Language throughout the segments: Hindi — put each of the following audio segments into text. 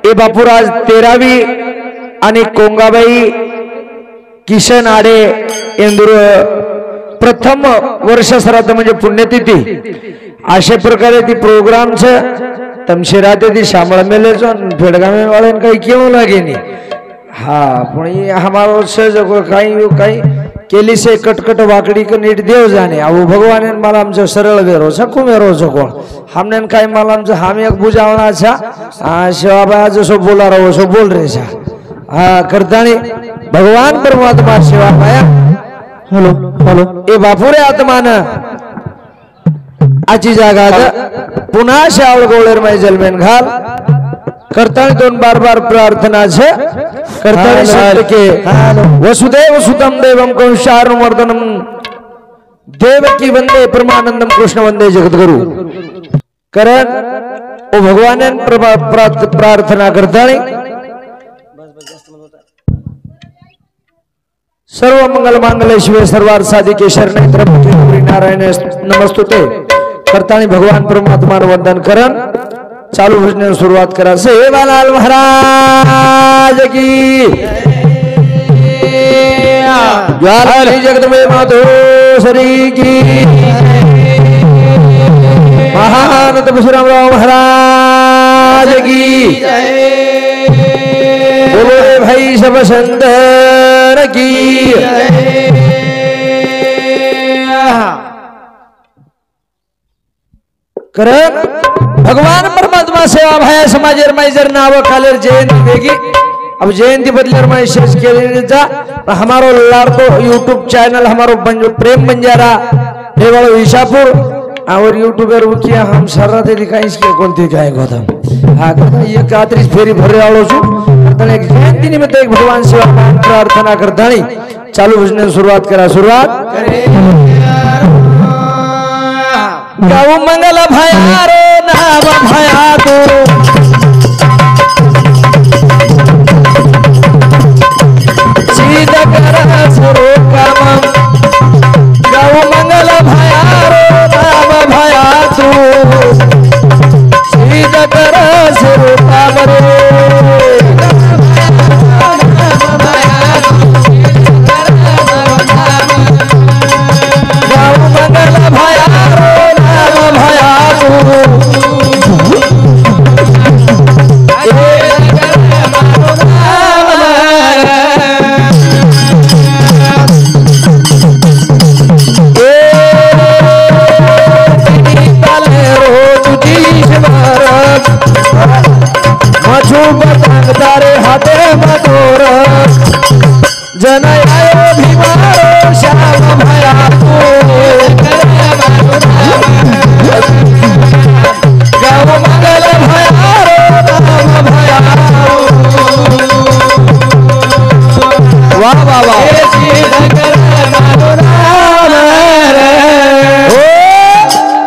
ए बापूराज 13वी आणि कोंगाबाई किशन आडे इंदूर प्रथम वर्ष श्राद्ध म्हणजे पुण्यतिथी अशा प्रकारे ती प्रोग्राम छे तमशेरा ती शामळ मेले जो फेडगामे वाले काही क्यों लागे नहीं हाँ पण ये हमारो से जो काही केली से कटकट वाकडी के नीट देव जाने अब भगवान ने माला हमसे सरल वेरो सकू मेरो सको हमने काही माला हमसे हम एक बुझावना छा सेवा बा जो बोला रहो सो बोल रहे छा हाँ करतानी भगवान परमात्मा सेवा पाया हेलो हेलो ए बापुरे आत्मान आची जागा पुन्हा श्यावळ गोळेर मै जलमेन घाल करतानी दोन बार बार प्रार्थना छे करतानी सत्य के वसुदेव सुतम देवम कंशार्णवर्धनम देवकी वंदे परमानंदम कृष्ण वंदे जगद्गुरु करण ओ भगवान प्रार्थना करतानी सर्व मंगल मांगल्ये शिवे सर्वार्थ साधिके शरणे त्र्यंबके गौरी नारायणे नमस्तुते करतानी भगवान परमात्मा वंदन करन चालू भजन शुरुआत करा सेवालाल महाराज की ज्वाला जगदम्बे माधोश्वरी की महानत परशुरामराव महाराज की बोलो भाई सब संतर की करण भगवान परमात्मा सेवा भाया समाजेर मैजर नाव खालेर जयंती देगी अब जयंती बदलेर मैं शेष के जा हमारो लाडको यूट्यूब चैनल हमारो प्रेम बंजारा देवालो ईशापुर और यूट्यूबर किया हम सर्रा ते दिखाई इसके कोणती काय गौतम हाँ करता ये कात्री फेरी भरे वालों छु करता एक जयंती निमित्त एक भगवान सेवा प्रार्थना करता नहीं चालू भजन शुरुआत करा शुरुआत गाऊ मंगल भया रे नाम भया तो सीधा कर सुरो काम गाऊ मंगल भया रे नाम भया तो सीधा कर सुरो काम रे गाऊ मंगल भया तारे हाथे मधुर जन आयो भीमारो श्याम भया गाव मंगल भयारो नाम भया वाह वाह वाह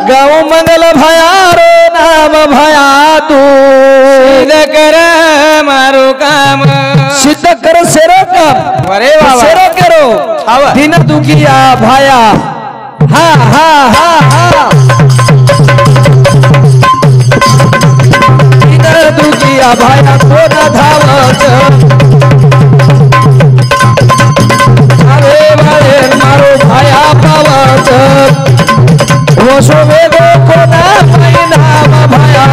गाव मंगल भयारो नाम भया तू कर मारो काम सिद्ध कर सेरो काम अरे बाबा सेरो करो दिन दुखिया भाया हा हा हा हा दिन दुखिया भाया को न धावत अरे भाई मारो भाया पावत वो सो वेगो को ना नाम भाया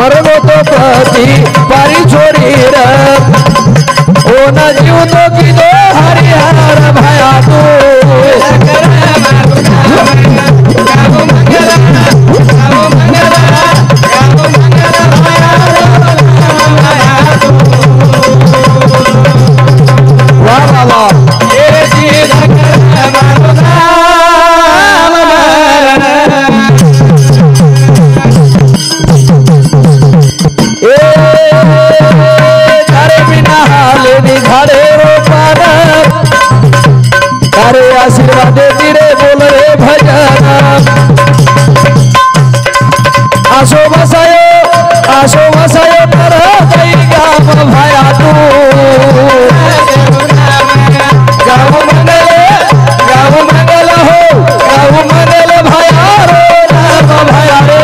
मरनो तो पति पारी छोड़ी रे ओ न जीव तो की दो हरिहर भया तू वाह वाह वाह देती रे बोल रे भजन आशो बसायो तर गई गाव भाया तू गाव मंगल हो गाव मंगल भाया रो राम भाया रे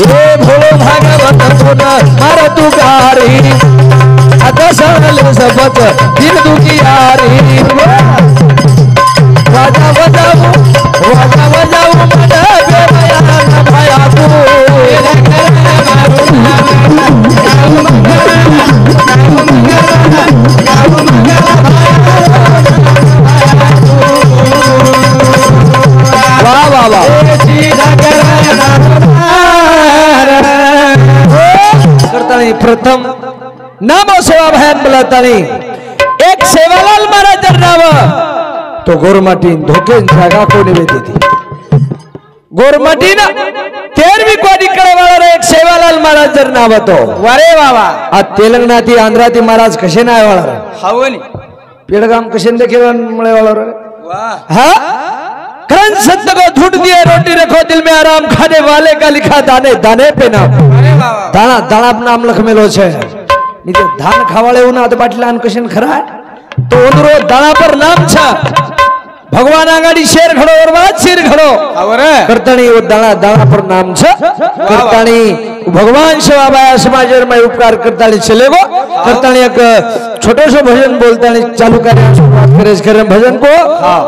ए भोलो भागवत पुन मार तू गारी अदसले सबत दिन दुखियारी वाजा बजाऊ मन बेमया भाया तू वाह वाह वाह करतानी प्रथम नाम सेवा भयान बोलतानी एक सेवालाल महाराज नाव तो गोरमाटी धोके जागा को निवेदित गोरमाटी ना 13वी कोटी कळवाळा एक सेवालाल महाराज नाव तो वारे बाबा आ तेलंगणा ती आंध्रा ती महाराज कसे नाय वाळा हावनी पेडगाम कसे देखे मुळे वाळा वाह हां करन सत्य को झूठ दिए रोटी रखो दिल में आराम खाने वाले का लिखा दाने दाने पे नाम दाना दाना नाम लख मेलो छे नीते धान खावाळे उना हात बाटला अन कशन खरा तो ओनरो दाना पर नाम छा भगवान आगाडी शेर खड़ो और बात शेर खड़ो करताणी वो दाना दाना पर नाम छा करताणी भगवान सेवा बाया समाजर में उपकार करताणी चलेगो करताणी एक छोटो सो भजन बोलताणी चालू करे शुरुआत करे भजन को हां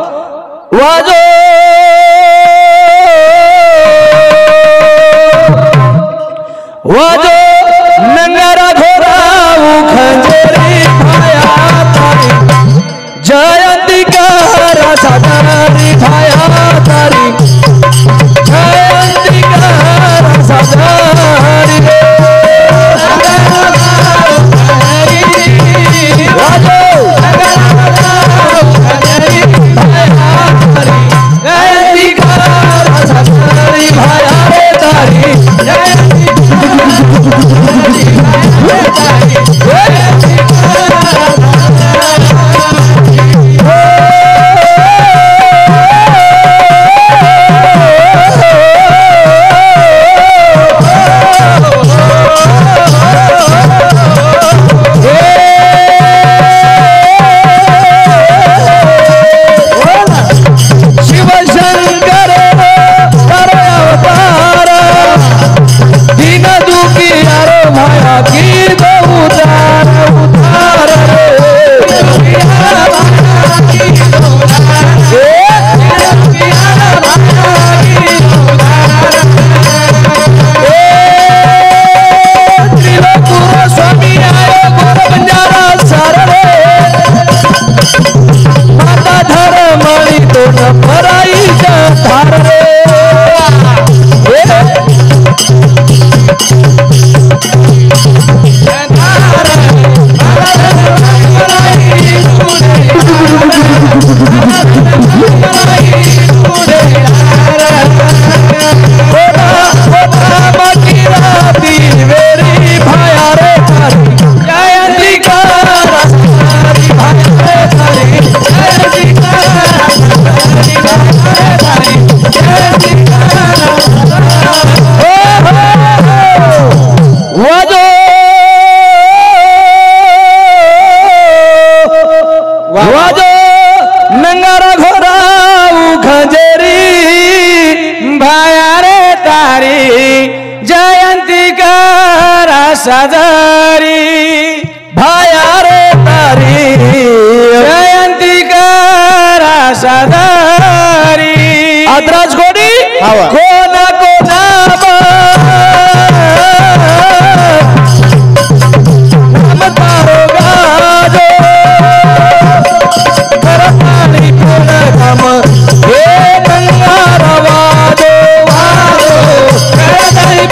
वाजो वाजो नंगारा घोड़ा खंजरी भाया तारी जयंती का राजा तारी भाया तारी जयंती का राजा तारी वाजो सजारी भाया रे तारी जयंती का सजारी आदराज गोडी कोना कोना नाम तारो गाजो करताली कोना काम हे गंगारा वाजो वाजो करताली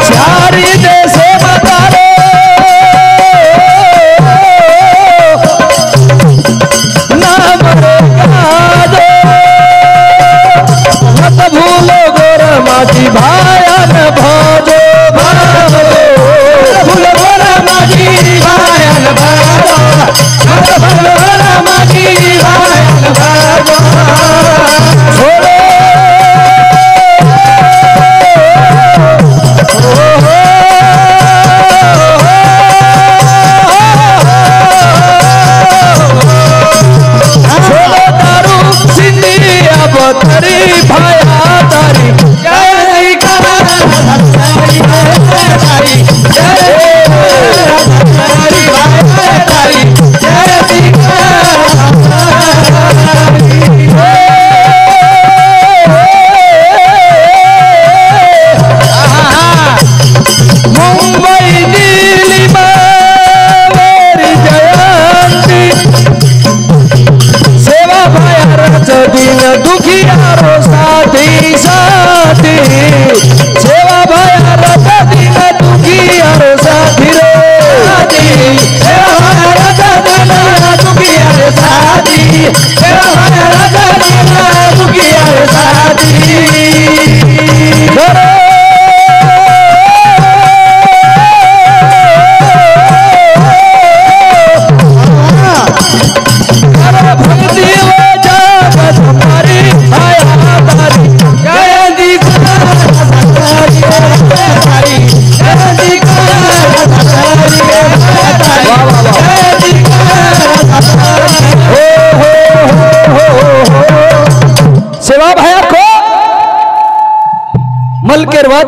चारी देशे बतारो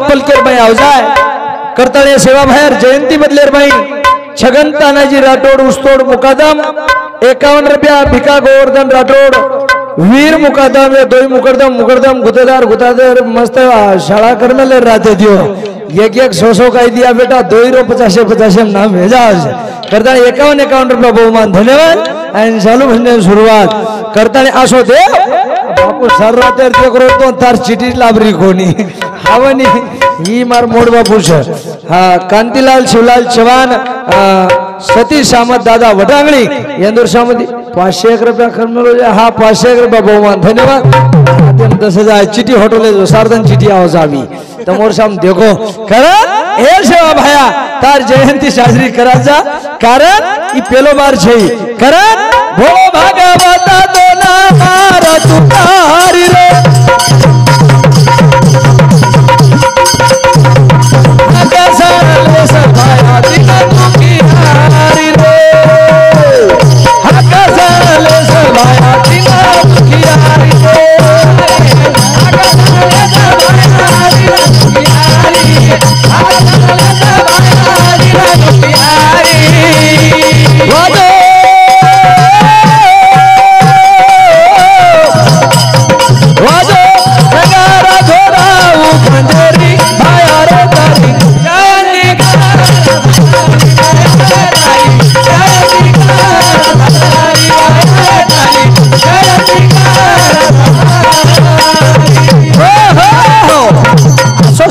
पलकेर बाई आवजाय करताळे सेवा बाहेर जयंती बदलेर बाई छगन तानाजी राठोड उस्तोड मुकादम 51 रुपया भिका गोवर्धन राठोड वीर मुकादम दोई मुकरदम गुतेदार मस्त शाळा करमेले राहते दियो एक 100 काही दिया बेटा 2 रो 50 नाम भेजा करताळे 51 रुपया बहुमान धन्यवाद आणि चालू म्हणजे सुरुवात करताळे असो दे बापू सर राहते करो तो तार चिठी लाभरी कोणी हावनी ही मार मोड बापूस हा कांतीलाल शिवलाल चव्हाण सतीश सामत दादा वटांगणी यंदूर सामंती 501 रुपया खर्च हा 501 रुपया बहुमान धन्यवाद 10,000 चिठी होटले जो सार्धन चिठी आवाज आवी तमोर साम देखो कारण हे सेवा भाया तार जयंती साजरी करायचा कारण ई पेलो बार छै कारण भो भागवता तो ना मार तुकारी रे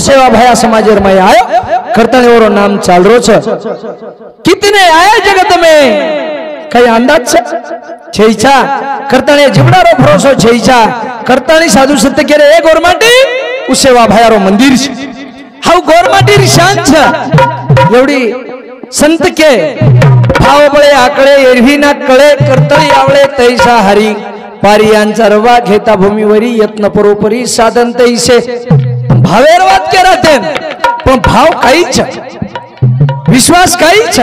सेवा भया समाजर में आयो करताने और नाम चाल रो छ कितने आए जगत में कई अंदाज छेइछा करताने जिबडारो भरोसो छेइछा करतानी साधु सत्य केरे ए गोरमाटी उ सेवा भयारो मंदिर छ हाउ गोरमाटी री शान छ एवढी संत के भाव बळे आकडे एरवी ना कळे करताळी आवळे तैसा हरी पारियांचा रवा घेता भूमीवरी यत्न परोपरी साधन तैसे भावेरवाद के रहते पण भाव काहीच विश्वास काहीच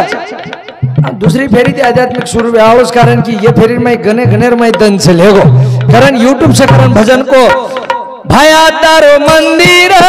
दूसरी फेरी थी आध्यात्मिक शुरू व्यावस कारण की ये फेरी में गने गनेर में दन से लेगो कारण यूट्यूब से कारण भजन को भाया तारो मंदिर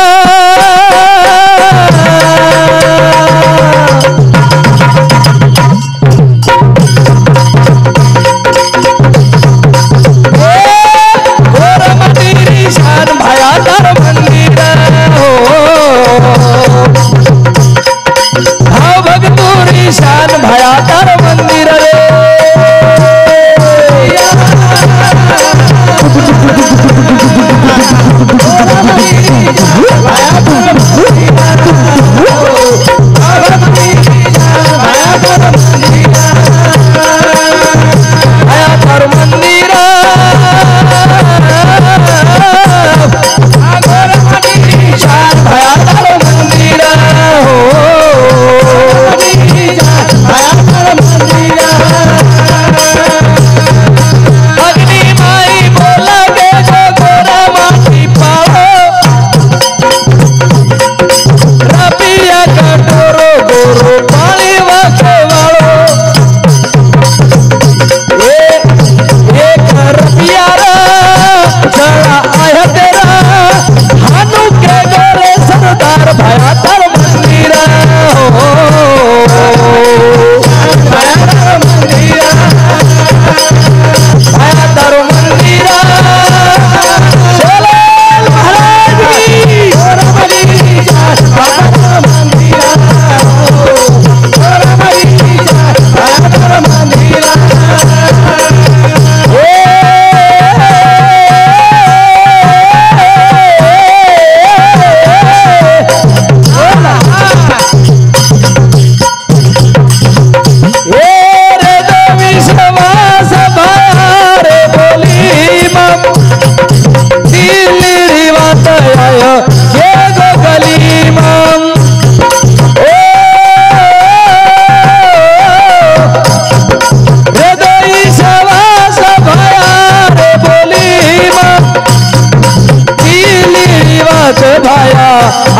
भाया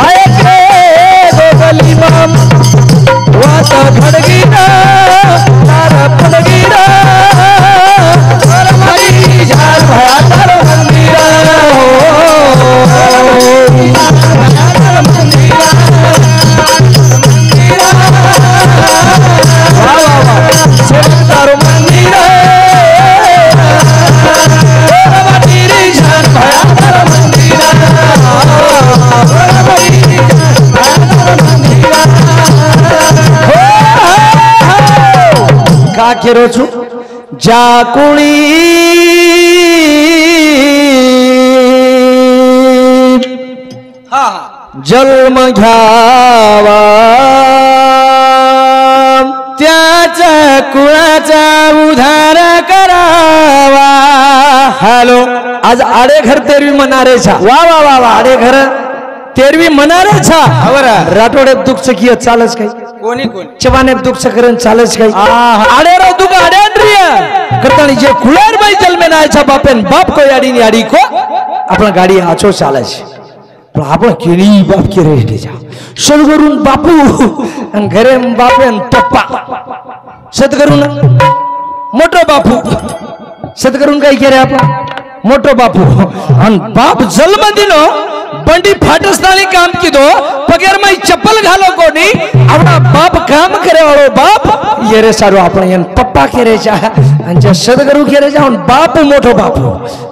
आय के गोगली माम वात घडगीरा तार पडगीरा मरी झाल भाया तार मंदिरा तारो मंदिरा का केरो छु जाकुळी हा जन्म घ्यावा त्याचा कुळाचा उद्धार करावा। हॅलो आज आडे घर तेरवी मनारे छा वा वा वा वा आडे घर तेरवी मनारे छा अवर राठोडे दुख सकिय चालच काही कोणी कोणी चवाने दुख सकरन चालच काही आडे रो दुख आडे अंड्रिया करतानी जे कुळार बाई जन्मे ना छा बापेन बाप को याडी नी आडी को आपण गाडी आचो चालच पण आपण केली बाप के रेटे जा सदगुरुन बापू अन घरे बापेन पप्पा सदगुरुन मोठो बापू सदगुरुन काय केरे आपण मोठो बापू अन बाप जन्म दिनो बंडी फाटसतानी काम कीधो पगेर में चप्पल घालो कोनी आपड़ा बाप काम करे वालो बाप ये रे सारो आपण यन पप्पा केरे जा अन जे सदगुरु केरे जा उन बाप मोठो बापू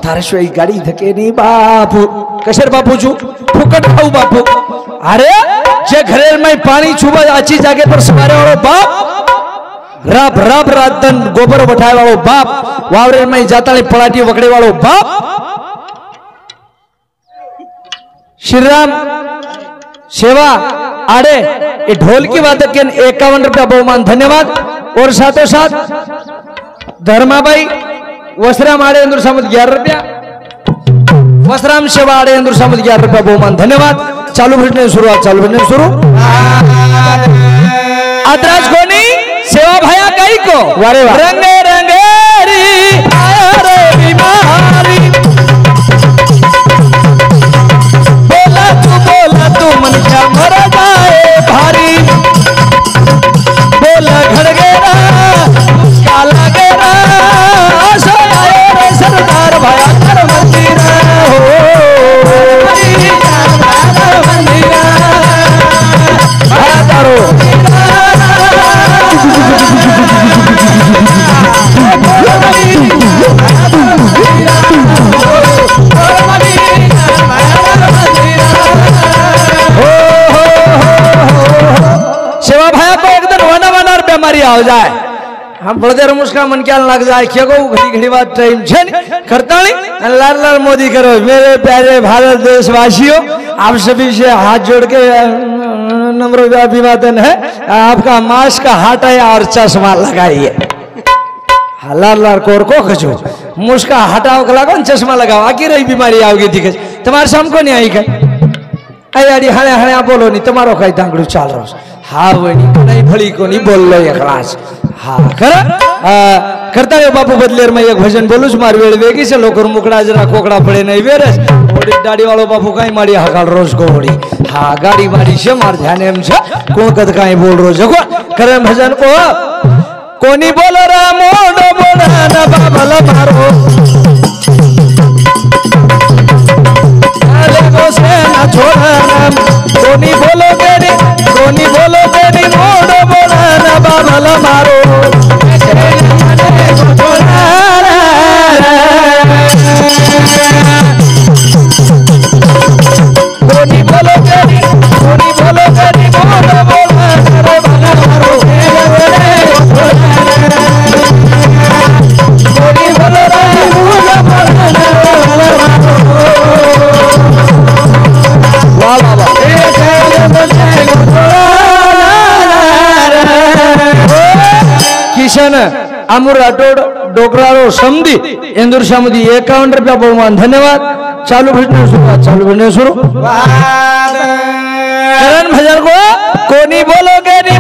थारे शोई गाडी धके नी बापू कशर बापू छु फुकट खाऊ बापू अरे जे घरे में पानी छुबा आची जागे पर सवारे वालो बाप राप राप रातन गोबर बठाए वालो बाप वावरे में जाताली पलाटी वकड़े वालो बाप श्रीराम सेवा आड़े ये ढोल की बात के 51 रुपया बहुमान धन्यवाद। और साथों साथ धर्माबाई वसराम आड़े इंदुर सामुद 11 रुपया वसराम सेवा आड़े इंदुर सामुद 11 रुपया बहुमान धन्यवाद। चालू भेटने शुरुआत चालू भेटने शुरू आदराज कोनी सेवा भाया कई को वारे वाह रंगे रंगेरी आया रे बीमारी बोला तू मन क्या मर जाए भारी बोला घड़गेरा काला गेरा आशा आए रे सरदार भाया कर मंदिरा हो मंदिरा भाया तारो सेवा भाया को एक दिन वना रुपया मारी आ जाए हम बड़े मुस्का मन क्या लग जाए क्या को घड़ी घड़ी बात टाइम छे करता नहीं लाल लाल मोदी करो मेरे प्यारे भारत देशवासियों आप सभी से हाथ जोड़ के नम्र अभिवादन है आपका मास्क हटाया और चश्मा लगाइए लाल लाल कोर को खचो मुस्का हटाओ के लगो चश्मा लगाओ आगे रही बीमारी आओगी थी तुम्हारे शाम को नहीं आई क्या अरे हणे हणे बोलो नहीं तुम्हारो कई दांगड़ू चाल रहा हाँ वो नहीं भली को नहीं बोल लो एक क्लास हाँ कर करता है बापू बदलेर में एक भजन बोलूँ मार वेड़ वेगी से लोकर मुकड़ा जरा कोकड़ा पड़े नहीं वेरस ओडी दाढ़ी वालो बापू कहीं मारी हकाल रोज को ओडी हाँ गाड़ी मारी से मार ध्यान एम से कौन कद कहीं बोल रोज को करे भजन को कोनी बोलो रा मोड़ बोला ना बाबला मारो से ना छोड़ा कोनी बोलो तेरी मोड़ बोला ना बाबला मारो कोनी बोलो तेरी मोड़ बोला ना बाबला मारो कोनी बोलो किशन अमूर राठोड डोकरारो समधी इंदुर सामुदी 51 रुपया बहुमान धन्यवाद। चालू भेटने शुरू करण भजन को कोनी बोलोगे नी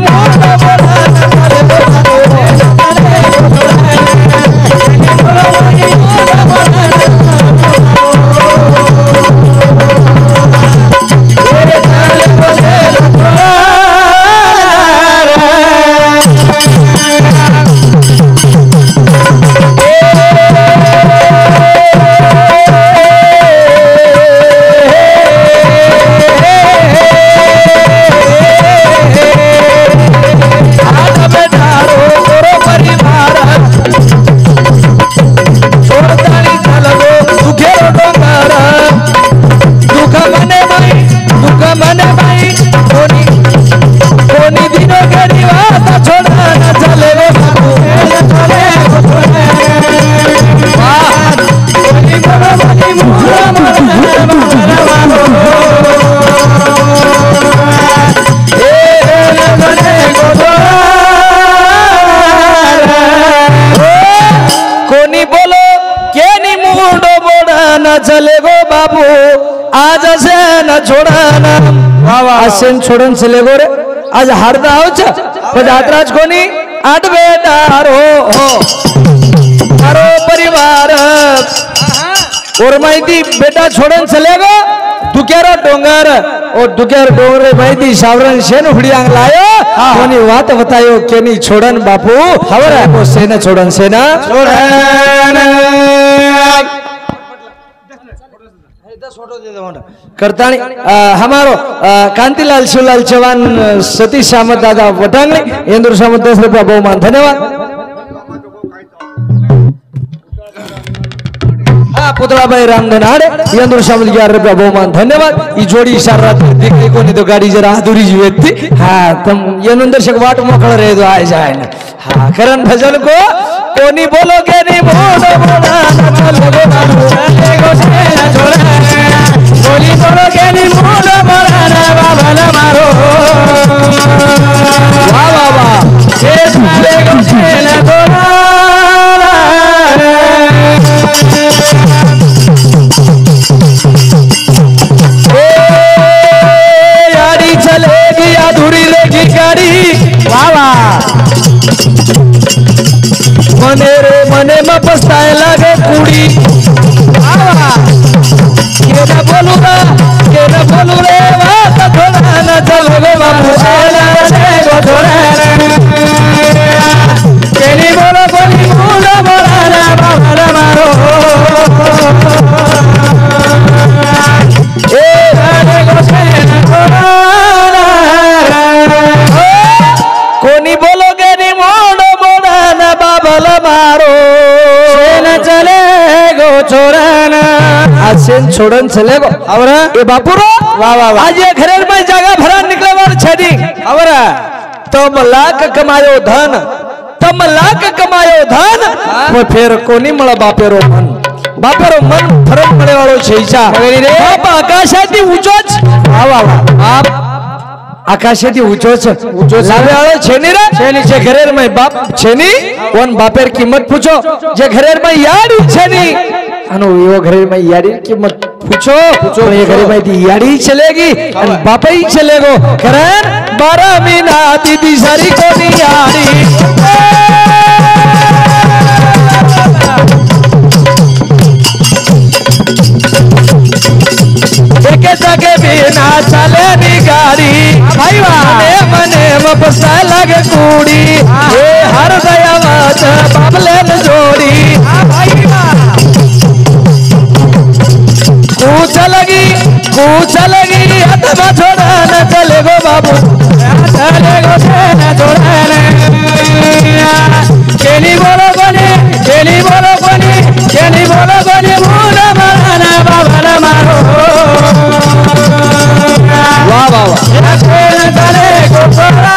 चले गो बापू आज असे न छोडन असे छोडन चले गो रे आज हारदा होच पण आतराज कोणी आठ बेटारो मारो परिवार और माहिती बेटा छोडन चले गो दुक्यारो डोंगर और दुक्यारो डोंगर माहिती सावरण शेन हुडी आंग लायो कोणी वात बतायो केनी छोडन बापू खबर है वो सेना छोडन सेना करतानी हमारो कांतिलाल शिवलाल चौहान सतीश सामत दादा वटांगले इंदुर सामत 10 रुपया बहुमान धन्यवाद पुतळाबाई रामधन आडे इंदुर सामत 11 रुपया बहुमान धन्यवाद ई जोड़ी इशारा देखने को नहीं तो गाड़ी जरा अधूरी जी व्यक्ति हाँ तुम ये नंदर्शक वाट मोकळ रहे तो आए जाए ना हाँ करण भजन को कोनी बोलोगे नहीं बोलो बोला बोलो बोलो बोली बोलोगे नहीं बोलो बोला बाबा न मारो वाह वाह वाह ये सारे गोचे न बोला यारी चलेगी अधूरी रहेगी गाड़ी वाह वाह मने रे मने में पछताए लगे कुड़ी के न बोलू रे बात थोड़ा न चलो गो बाबू गो थोड़ा केनी बोलो बोली बोलो बोला रे बाबा रे मारो ए राने गो से कोनी बोलोगे नी मोड़ो मोड़ा न बाबा रे मारो न चले गो छोराना आज सेन छोड़न चले गो आवरा ए बापूरो वाह वाह आज ये घरेर में जगह भरा निकले वार छड़ी आवरा तुम लाख कमायो धन वो फिर कोनी मला बापेरो मन फरक पडे वाळो छईचा बाप आकाशाती उचोच वाह वाह आप आकाशाती उचोच लावे वाळो छेनी रे छेनी जे घरेर में बाप छेनी कोन बापेर किंमत पूछो जे घरेर में याडी छेनी अनु यो घरेर में याडी किंमत पूछो ये घरे में दी याडी चलेगी और बापा ही चलेगो करण 12 महीना दीदी सारी कोनी याडी एक जगह बिना चले नी गाड़ी भाई मने मपसा लगे कूड़ी ये हर दयावत बाबले न जोड़ी कूच लगी अथवा छोड़ा न चले गो बाबू चले गो न छोड़ा केनी बोलो कोनी मुना माना बाबा न मारो वाह वाह वाह चले गो छोड़ा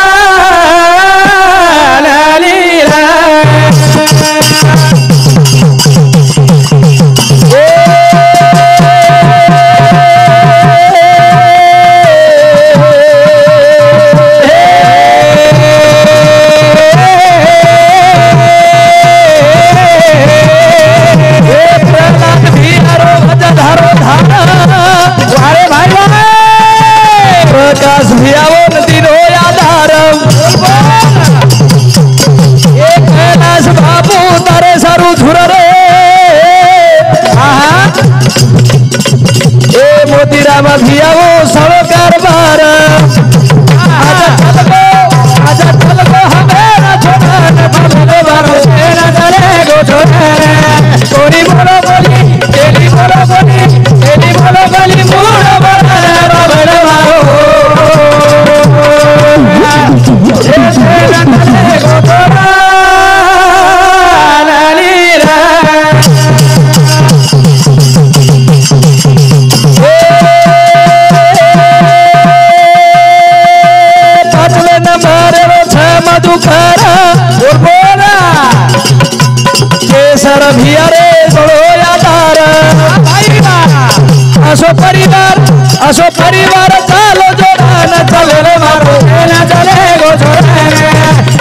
असो परिवार चालो जोड़ा न चले रे मारो न चले गो छोड़ा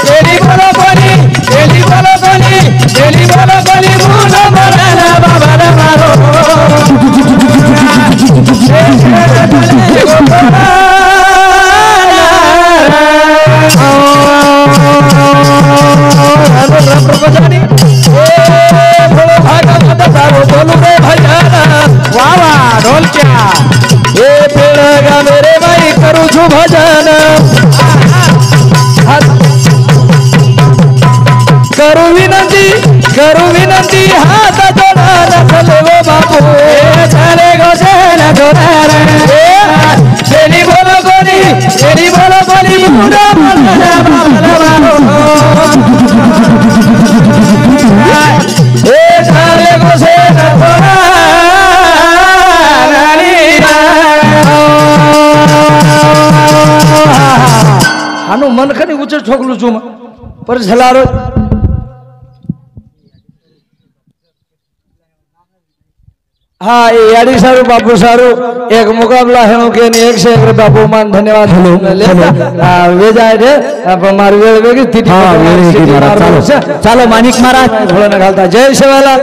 तेरी बोलो कोनी मुनो मरना बाबा न मारो वंदी हाथ जोड़ा नखले वो बापू चले गोसे न जोड़ा रे तेरी बोलो गोरी मुंडा बोलना ए चले गोसे न जोड़ा આનું મન ખની ઉચ્ચ ઠોકલું છું પર છલારો हाँ ये यारी सारू बापू सारू एक मुकाबला है उनके नहीं एक से एक बापू मान धन्यवाद हाँ वे जाए थे अब हमारे वेल वेगी तिथि चलो मानिक महाराज थोड़ा निकालता जय शिवाला